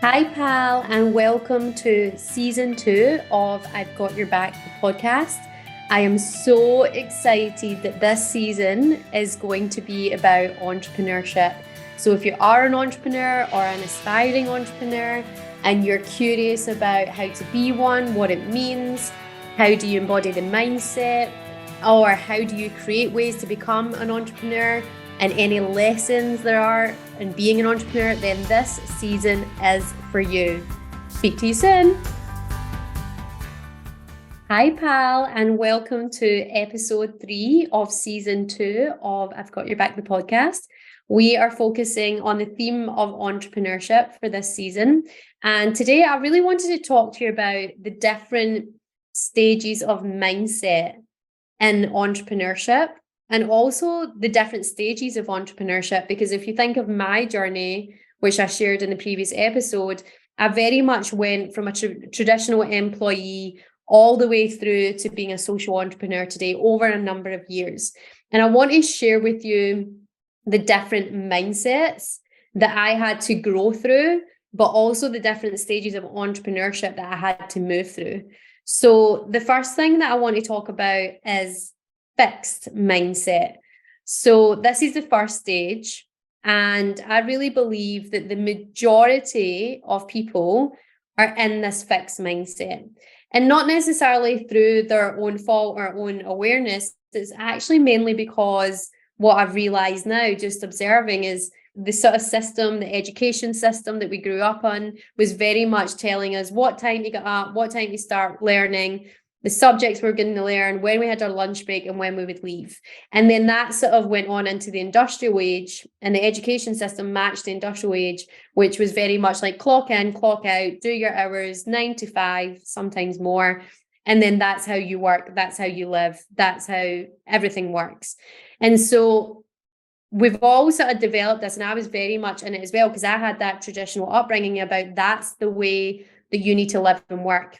Hi, pal, and welcome to season 2 of I've Got Your Back, the podcast. I am so excited that this season is going to be about entrepreneurship. So, if you are an entrepreneur or an aspiring entrepreneur and you're curious about how to be one, what it means, how do you embody the mindset, or how do you create ways to become an entrepreneur, and any lessons there are in being an entrepreneur, then this season is for you. Speak to you soon. Hi, pal, and welcome to episode 3 of season 2 of I've Got Your Back, the podcast. We are focusing on the theme of entrepreneurship for this season. And today I really wanted to talk to you about the different stages of mindset in entrepreneurship, and also the different stages of entrepreneurship. Because if you think of my journey, which I shared in the previous episode, I very much went from a traditional employee all the way through to being a social entrepreneur today over a number of years. And I want to share with you the different mindsets that I had to grow through, but also the different stages of entrepreneurship that I had to move through. So the first thing that I want to talk about is fixed mindset. So this is the first stage. And I really believe that the majority of people are in this fixed mindset. And not necessarily through their own fault or own awareness. It's actually mainly because what I've realized now, just observing, is the sort of system, the education system that we grew up on was very much telling us what time to get up, what time to start learning, the subjects we're going to learn, when we had our lunch break and when we would leave. And then that sort of went on into the industrial age, and the education system matched the industrial age, which was very much like clock in, clock out, do your hours, 9 to 5, sometimes more. And then that's how you work. That's how you live. That's how everything works. And so we've all sort of developed this, and I was very much in it as well, because I had that traditional upbringing about that's the way that you need to live and work.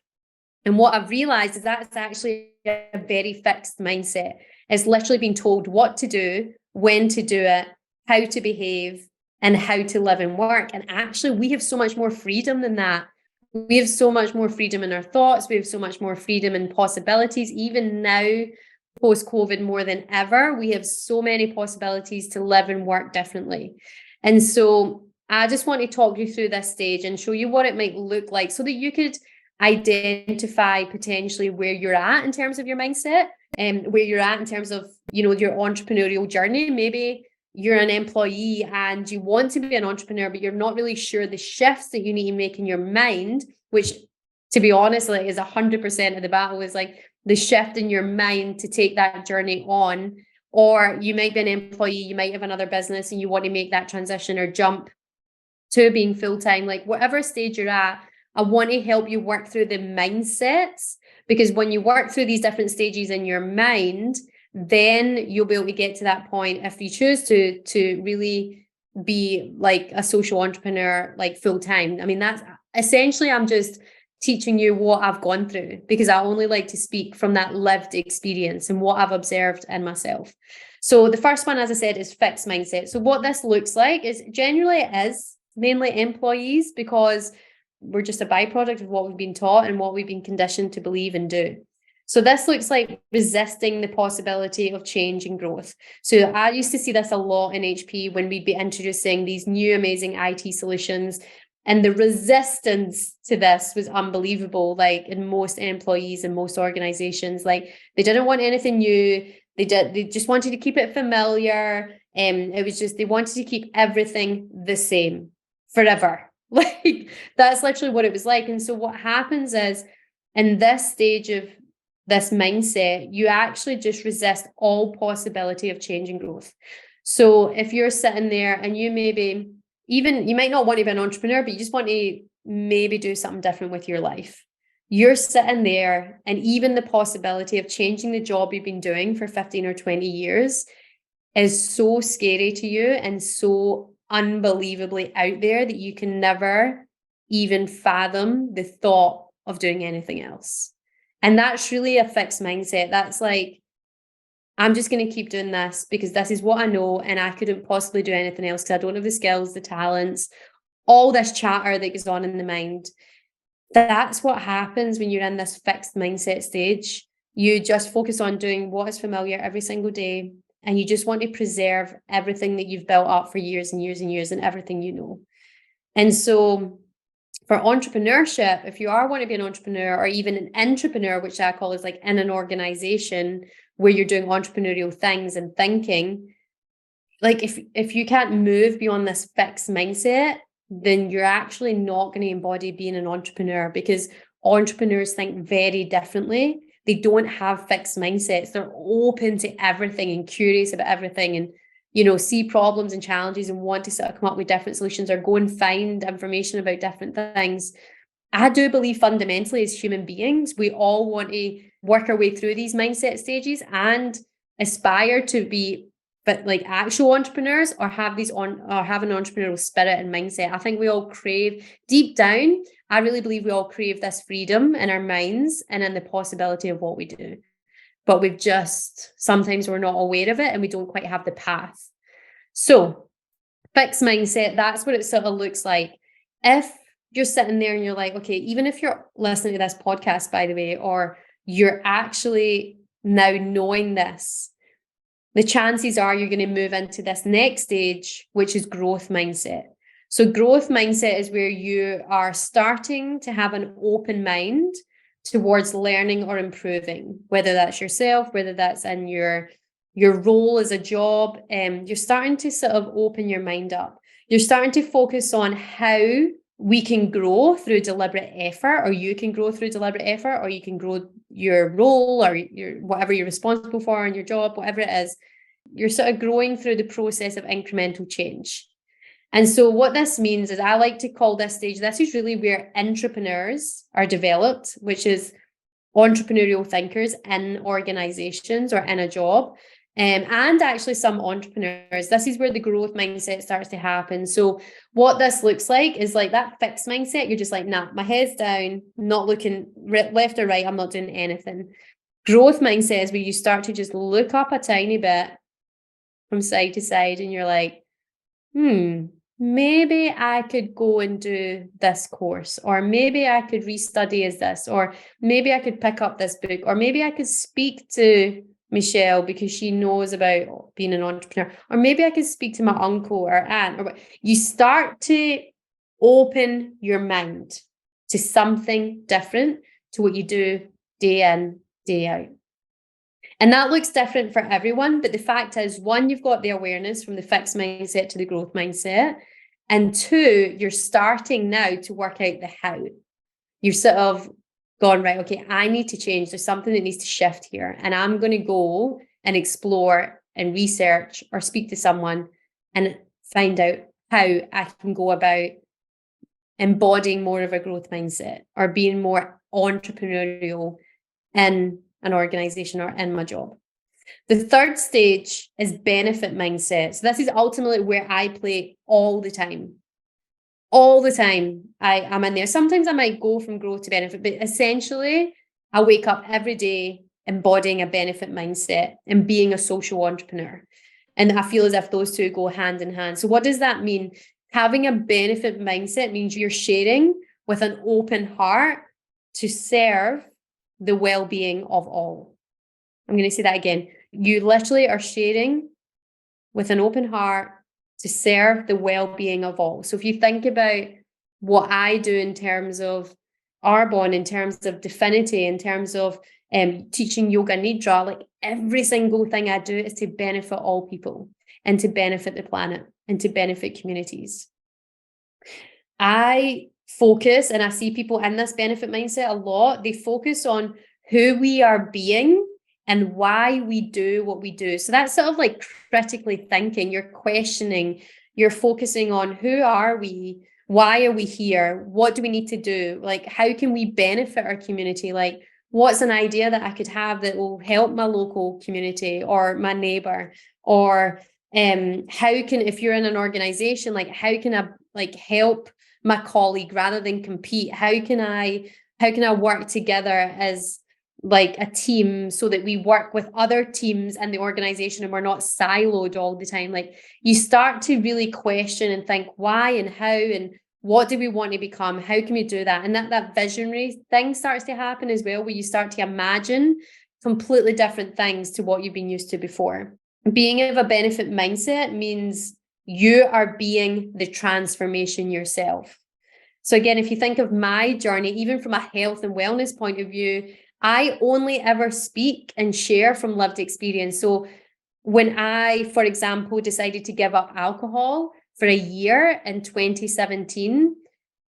And what I've realized is that's actually a very fixed mindset. It's literally being told what to do, when to do it, how to behave, and how to live and work. And actually, we have so much more freedom than that. We have so much more freedom in our thoughts. We have so much more freedom and possibilities. Even now, post-COVID, more than ever, we have so many possibilities to live and work differently. And so I just want to talk you through this stage and show you what it might look like so that you could identify potentially where you're at in terms of your mindset and where you're at in terms of, your entrepreneurial journey. Maybe you're an employee and you want to be an entrepreneur, but you're not really sure the shifts that you need to make in your mind, which, to be honest, like, is 100% of the battle, is like the shift in your mind to take that journey on. Or you might be an employee, you might have another business and you want to make that transition or jump to being full-time. Like, whatever stage you're at, I want to help you work through the mindsets, because when you work through these different stages in your mind, then you'll be able to get to that point, if you choose to really be like a social entrepreneur, like full-time. I mean, that's essentially, I'm just teaching you what I've gone through, because I only like to speak from that lived experience and what I've observed in myself. So the first one, as I said, is fixed mindset. So what this looks like is generally it is mainly employees, because we're just a byproduct of what we've been taught and what we've been conditioned to believe and do. So this looks like resisting the possibility of change and growth. So I used to see this a lot in HP when we'd be introducing these new amazing IT solutions, and the resistance to this was unbelievable. Like, in most employees and most organizations, like, they didn't want anything new. They just wanted to keep it familiar. It was just, they wanted to keep everything the same forever. Like, that's literally what it was like. And so what happens is, in this stage of this mindset, you actually just resist all possibility of change and growth. So if you're sitting there and you might not want to be an entrepreneur, but you just want to maybe do something different with your life. You're sitting there, and even the possibility of changing the job you've been doing for 15 or 20 years is so scary to you and so unbelievably out there that you can never even fathom the thought of doing anything else. And that's really a fixed mindset. That's like, I'm just going to keep doing this because this is what I know, and I couldn't possibly do anything else because I don't have the skills, the talents, all this chatter that goes on in the mind. That's what happens when you're in this fixed mindset stage. You just focus on doing what is familiar every single day, and you just want to preserve everything that you've built up for years and years and years and everything you know. And so for entrepreneurship, if you want to be an entrepreneur or even an entrepreneur, which I call is like in an organization where you're doing entrepreneurial things and thinking, like if you can't move beyond this fixed mindset, then you're actually not going to embody being an entrepreneur, because entrepreneurs think very differently. They don't have fixed mindsets. They're open to everything and curious about everything, and see problems and challenges and want to sort of come up with different solutions or go and find information about different things. I do believe fundamentally as human beings, we all want to work our way through these mindset stages and aspire to be like actual entrepreneurs or have an entrepreneurial spirit and mindset. I think we all crave deep down. I really believe we all crave this freedom in our minds and in the possibility of what we do. But sometimes we're not aware of it and we don't quite have the path. So fixed mindset, that's what it sort of looks like. If you're sitting there and you're like, okay, even if you're listening to this podcast, by the way, or you're actually now knowing this, the chances are you're going to move into this next stage, which is growth mindset. So growth mindset is where you are starting to have an open mind towards learning or improving, whether that's yourself, whether that's in your role as a job. You're starting to sort of open your mind up. You're starting to focus on how we can grow through deliberate effort, or you can grow through deliberate effort, or you can grow your role or whatever you're responsible for in your job, whatever it is. You're sort of growing through the process of incremental change. And so what this means is, I like to call this stage, this is really where entrepreneurs are developed, which is entrepreneurial thinkers in organizations or in a job. And actually some entrepreneurs, this is where the growth mindset starts to happen. So what this looks like is like that fixed mindset. You're just like, nah, my head's down, not looking left or right. I'm not doing anything. Growth mindset is where you start to just look up a tiny bit from side to side and you're like, maybe I could go and do this course, or maybe I could restudy as this, or maybe I could pick up this book, or maybe I could speak to Michelle because she knows about being an entrepreneur, or maybe I could speak to my uncle or aunt. Or you start to open your mind to something different to what you do day in, day out. And that looks different for everyone. But the fact is, one, you've got the awareness from the fixed mindset to the growth mindset. And two, you're starting now to work out the how. You've sort of gone, right, okay, I need to change. There's something that needs to shift here. And I'm going to go and explore and research or speak to someone and find out how I can go about embodying more of a growth mindset or being more entrepreneurial in an organization or in my job. The third stage is benefit mindset. So this is ultimately where I play all the time. All the time I'm in there. Sometimes I might go from growth to benefit, but essentially I wake up every day embodying a benefit mindset and being a social entrepreneur. And I feel as if those two go hand in hand. So what does that mean? Having a benefit mindset means you're sharing with an open heart to serve the well-being of all. I'm going to say that again. You literally are sharing with an open heart to serve the well-being of all. So if you think about what I do in terms of Arbonne, in terms of Definity, in terms of teaching Yoga Nidra, like every single thing I do is to benefit all people and to benefit the planet and to benefit communities. I focus, and I see people in this benefit mindset a lot, they focus on who we are being and why we do what we do. So that's sort of like critically thinking, you're questioning, you're focusing on who are we, why are we here, what do we need to do, like how can we benefit our community, like what's an idea that I could have that will help my local community or my neighbor, or how can, if you're in an organization, like how can I like help my colleague rather than compete, how can I work together as like a team so that we work with other teams in the organization and we're not siloed all the time. Like you start to really question and think why and how and What do we want to become? How can we do that? And that visionary thing starts to happen as well, where you start to imagine completely different things to what you've been used to before. Being of a benefit mindset means you are being the transformation yourself. So again, if you think of my journey, even from a health and wellness point of view, I only ever speak and share from lived experience. So when I, for example, decided to give up alcohol for a year in 2017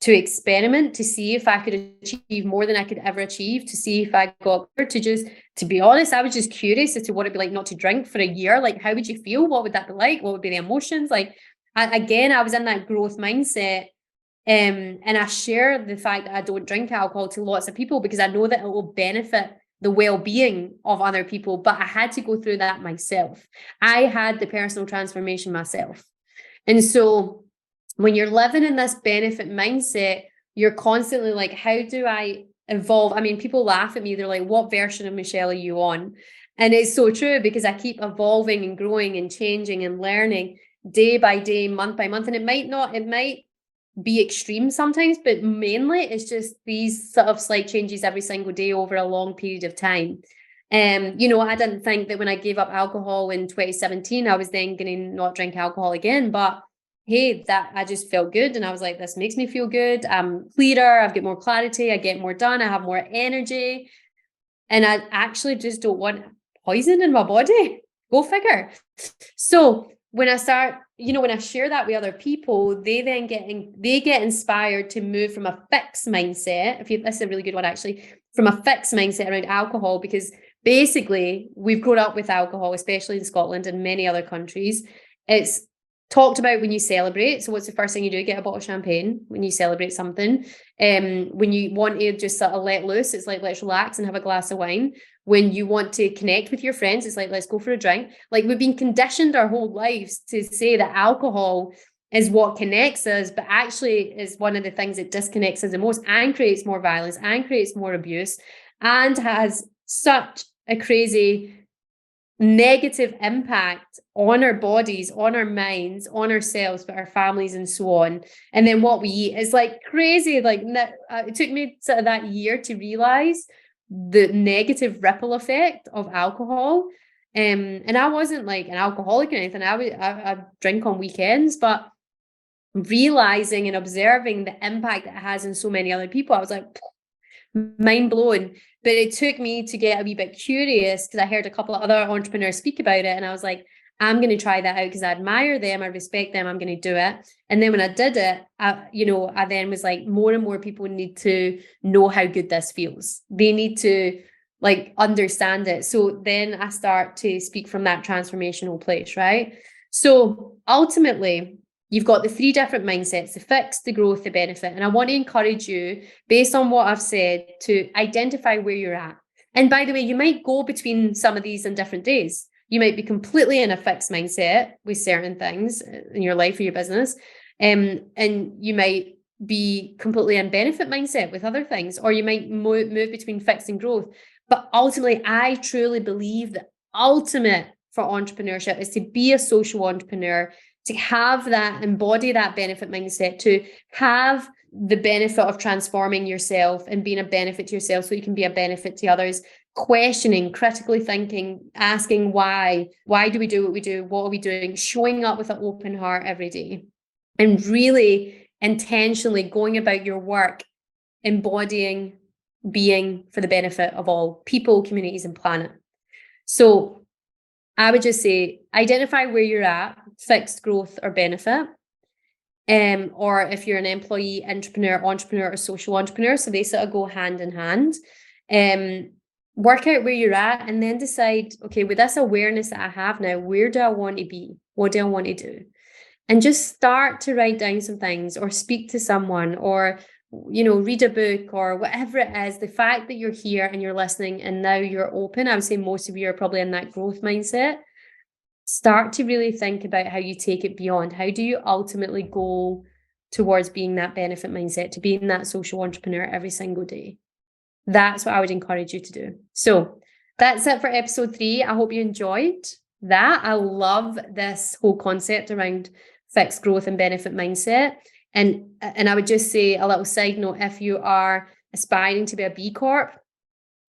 to experiment, to see if I could achieve more than I could ever achieve, to see if I got there, to be honest, I was just curious as to what it'd be like not to drink for a year. Like, how would you feel? What would that be like? What would be the emotions? Like, I was in that growth mindset. And I share the fact that I don't drink alcohol to lots of people because I know that it will benefit the well-being of other people, but I had to go through that myself. I had the personal transformation myself. And so when you're living in this benefit mindset, you're constantly like, how do I evolve? I mean, people laugh at me. They're like, what version of Michelle are you on? And it's so true because I keep evolving and growing and changing and learning day by day, month by month. And it might be extreme sometimes, but mainly it's just these sort of slight changes every single day over a long period of time. I didn't think that when I gave up alcohol in 2017, I was then going to not drink alcohol again. But hey, that I just felt good. And I was like, this makes me feel good. I'm clearer. I've got more clarity. I get more done. I have more energy. And I actually just don't want poison in my body. Go figure. So when I share that with other people, they then get inspired to move from a fixed mindset. This is a really good one, actually, from a fixed mindset around alcohol, because basically we've grown up with alcohol, especially in Scotland and many other countries. It's talked about when you celebrate. So what's the first thing you do? Get a bottle of champagne when you celebrate something. When you want to just sort of let loose, it's like, let's relax and have a glass of wine. When you want to connect with your friends, it's like, let's go for a drink. Like, we've been conditioned our whole lives to say that alcohol is what connects us, but actually is one of the things that disconnects us the most and creates more violence and creates more abuse and has such a crazy negative impact on our bodies, on our minds, on ourselves, but our families and so on. And then what we eat is like crazy. Like, it took me sort of that year to realize the negative ripple effect of alcohol. And I wasn't like an alcoholic or anything. I drink on weekends, but realizing and observing the impact that it has on so many other people, I was like, mind blown. But it took me to get a wee bit curious because I heard a couple of other entrepreneurs speak about it, and I was like, I'm going to try that out because I admire them, I respect them, I'm going to do it. And then when I did it, I then was like, more and more people need to know how good this feels. They need to like understand it. So then I start to speak from that transformational place, right? So ultimately, you've got the three different mindsets: the fix, the growth, the benefit. And I want to encourage you, based on what I've said, to identify where you're at. And by the way, you might go between some of these on different days. You might be completely in a fixed mindset with certain things in your life or your business. And you might be completely in benefit mindset with other things, or you might move between fixed and growth. But ultimately, I truly believe the ultimate for entrepreneurship is to be a social entrepreneur, to have that, embody that benefit mindset, to have the benefit of transforming yourself and being a benefit to yourself so you can be a benefit to others, questioning, critically thinking, asking why do we do what we do? What are we doing? Showing up with an open heart every day and really intentionally going about your work, embodying being for the benefit of all people, communities, and planet. So I would just say, identify where you're at, fixed, growth, or benefit. Or if you're an employee, entrepreneur, or social entrepreneur, so they sort of go hand in hand. Work out where you're at and then decide, okay, with this awareness that I have now, where do I want to be? What do I want to do? And just start to write down some things or speak to someone or, read a book or whatever it is. The fact that you're here and you're listening and now you're open, I would say most of you are probably in that growth mindset. Start to really think about how you take it beyond. How do you ultimately go towards being that benefit mindset, to being that social entrepreneur every single day? That's what I would encourage you to do. So that's it for episode 3. I hope you enjoyed that. I love this whole concept around fixed growth and benefit mindset. And I would just say a little side note, if you are aspiring to be a B Corp,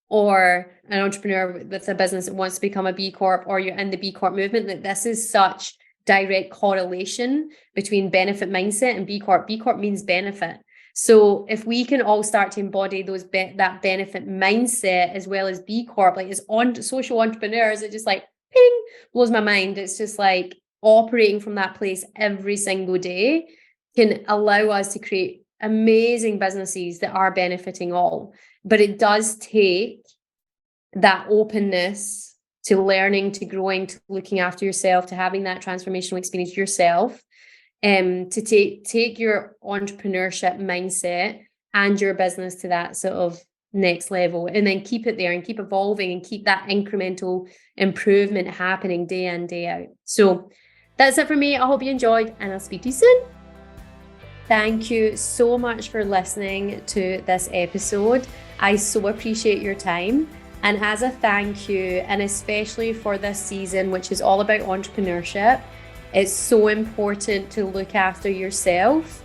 or an entrepreneur with a business that wants to become a B Corp, or you're in the B Corp movement, that this is such direct correlation between benefit mindset and B Corp. B Corp means benefit. So if we can all start to embody that benefit mindset as well as B Corp, like as social entrepreneurs, it just like ping, blows my mind. It's just like operating from that place every single day can allow us to create amazing businesses that are benefiting all. But it does take that openness to learning, to growing, to looking after yourself, to having that transformational experience yourself, to take your entrepreneurship mindset and your business to that sort of next level, and then keep it there and keep evolving and keep that incremental improvement happening day in, day out. So that's it for me. I hope you enjoyed, and I'll speak to you soon. Thank you so much for listening to this episode. I so appreciate your time. And as a thank you, and especially for this season, which is all about entrepreneurship, it's so important to look after yourself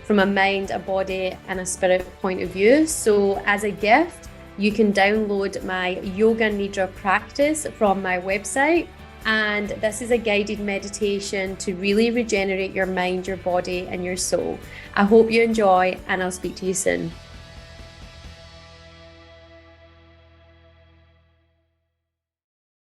from a mind, a body, and a spirit point of view. So as a gift, you can download my Yoga Nidra practice from my website. And this is a guided meditation to really regenerate your mind, your body, and your soul. I hope you enjoy, and I'll speak to you soon.